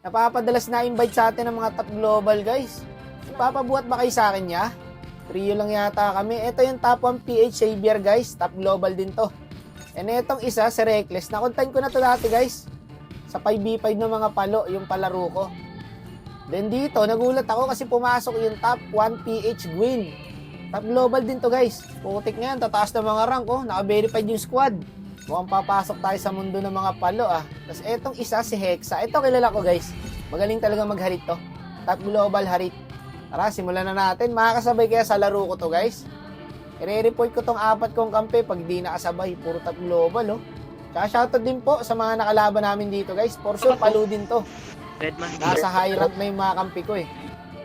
Napapadalas na invite sa atin ng mga top global guys. Ipapabuhat ba kayo sa akin niya? Trio lang yata kami. Ito yung top 1 PH Xavier guys. Top global din to. And itong isa, si Reckless. Nakontain ko na to dati guys. Sa 5v5 ng mga palo, yung palaro ko. Then dito, nagulat ako kasi pumasok yung top 1 PH Gwyn. Top global din to guys. Putik ngayon, tataas na mga rank oh. Naka-verified yung squad. Mukhang papasok tayo sa mundo ng mga palo ah. Tapos etong isa si Hexa. Ito kilala ko guys. Magaling talaga magharit to. Top global harit. Tara, simulan na natin. Makakasabay kaya sa laro ko to guys. I-report ko tong 4 kong kampe pag di nakasabay. Puro top global oh. Tsaka shoutout din po sa mga nakalaban namin dito guys. For sure, palo din to. Nasa high rank na yung mga kampi ko eh.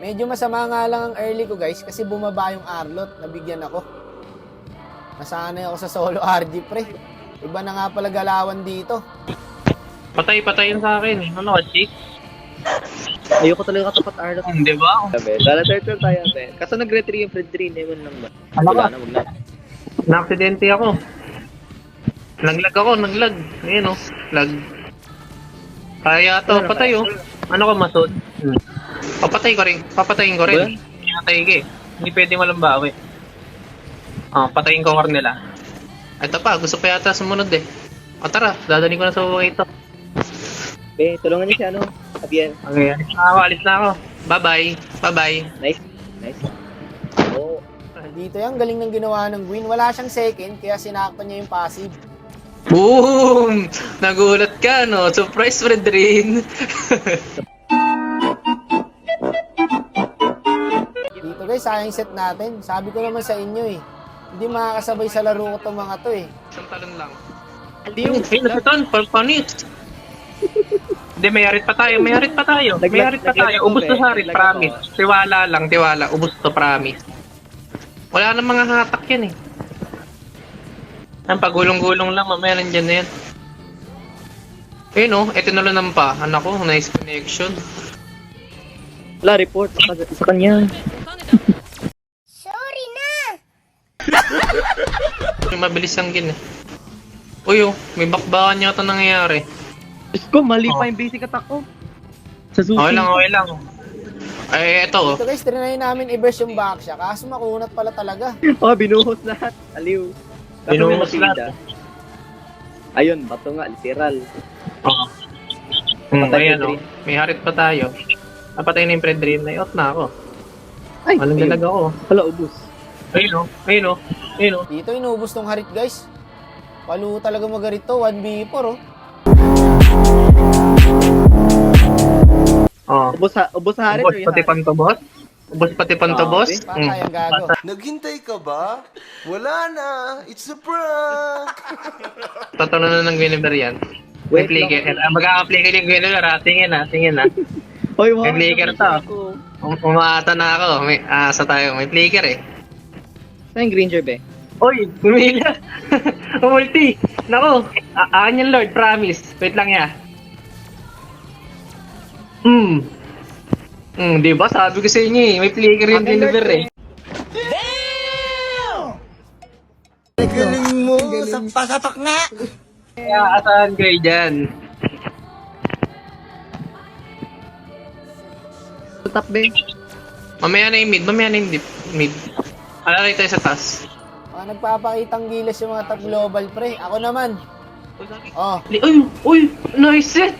Medyo masama nga lang ang early ko guys kasi bumaba yung Arlot. Nabigyan ako. Nasanay ako sa solo RG pre. Iba na nga pala galawan dito. Patay-patayin sa akin. Ano ka, chick? Ayoko talaga katapat Arlo. Di ba? Sana turtle tayo, be. Kaso nag-retry yung Fred 3, naman lang ba? Ano Wala ka? na, wag na. Na-aksidente ako. Naglag. Ayun o, lag. Kaya to, patay o. Ano ka, Masud? Papatayin ko rin. Pinatay ka eh. Hindi pwede walang bawi. Patayin ko nila. Ito pa, gusto pa yata sumunod eh. Tara, dadaling ko na sa buhay ito. Be, tulungan niyo si ano, Abiel. Okay, alis na ako. Bye-bye. Nice. Oh, Dito yung galing ng ginawa ng Gwyn. Wala siyang second kaya sinakpan niya yung passive. Boom! Nagulat ka, no? Surprise, Fredrin! Dito guys, sayang set natin. Sabi ko naman sa inyo eh. Hindi makakasabay sa laro ko itong mga to eh. Isang talon lang. Ay, nasutan, panis! Hindi, may harit pa tayo. Ubus to sa harit, promise. Tiwala. Ubus to, promise. Wala nang mga hatak yan eh. Ang pagulong-gulong lang, mamaya nandiyan na yan. Ayun oh, tinulunan pa. Anak ko, nice connection. wala report sa kanya. Mabilis ang gin eh. Uy oh, may bakbakan yata nangyayari. Diyos ko, mali pa yung basic attack ko. Sa sushi. Okay lang. Ay, eto oh. Dito guys, trinay namin i-burst yung back siya. Kaso makunat pala talaga. Oh, binuhos lahat. Aliw. Kaso may Binuhos masilid, lahat. Ayun, bato nga, literal. Oo. Patay Ayan yung oh, may harit pa tayo. Napatay na yung Fredrin, naiot na ako. Ay, Anong ayun. dalag ako? Wala, ubus. Ayun oh. Dito inubos tong harit guys. Palo talaga magarit to. 1v4 oh. Oh. Ubus sa harit. Ubos pati pantobos? Ubos pati pantobos? Patay ang gago. Naghintay ka ba? Wala na. It's a prank. Totoo na ng Guinevere yan. May Wait lang. flicker. Mag-a-flicker yung Guinevere ha. Tingin ha. Hoy, wow. May flicker to. Umaata na ako. May asa tayo. May flicker eh. Saan yung Granger, be? Oy! Bumila! Umulti! Nako! Akin yung Lord, promise. Wait lang ya. Di ba? Sabi ko sa inyo eh. May flicker yung Guinevere eh. Galing mo. Sapak nga. Kaya asahan kayo dyan. Top, be. Mamaya na yung mid. Alalay tayo sa taas. Mga nagpapakitang gilas yung mga top global pre. Ako naman. Oh. Uy! Nice set!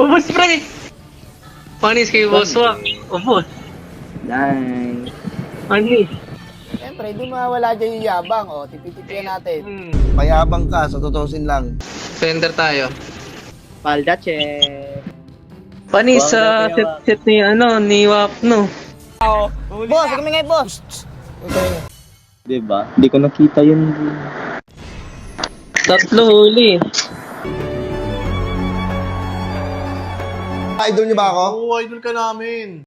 Ubus pre! Panis kayo boss wak. Ubus. Nice. Panis. Siyempre, di mawala dyan yung yabang. Oh, tipi-tipian natin. Mayabang ka, sa tutusin lang. Fender tayo. Palda check. Panis sa set ni ni Wapno. Boss, kami ngay boss. Diba? Hindi ko nakita yun. Tatlo huli. Idol niyo ba ako? Oo, idol ka namin.